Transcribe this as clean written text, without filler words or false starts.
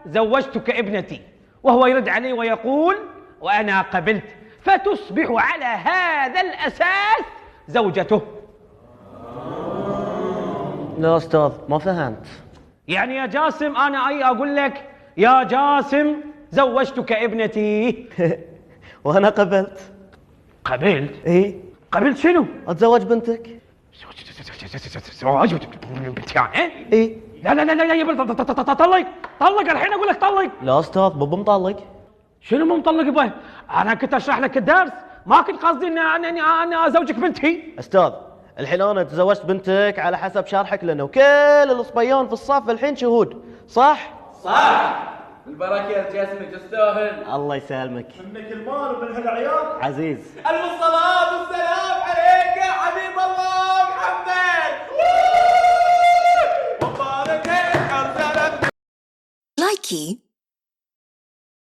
زوجتك ابنتي، وهو يرد علي ويقول وأنا قبلت، فتصبح على هذا الأساس زوجته. لا أستاذ ما فهمت. يعني يا جاسم أنا أي أقول لك يا جاسم زوجتك ابنتي وأنا قبلت. قبلت؟ إيه قبلت شنو؟ أتزوج بنتك. زواج بنتي يعني؟ إيه لا لا لا لا يا ابني طلق طلق الحين أقول لك طلق. لا أستاذ بابا مطلق. شنو مو مطلق يبا؟ أنا كنت أشرح لك الدرس، ما كنت قصدي أنا أزوجك بنتي. أستاذ الحين أنا تزوجت بنتك على حسب شرحك لنا، وكل الصبيان في الصف الحين شهود، صح؟ صح. البركة يا جسمي تستاهل. الله يسلمك. منك المال ومن هالعيال عزيز. ألف الصلاة والسلام عليك يا حبيب الله محمد. وبارك أرسلت لايكي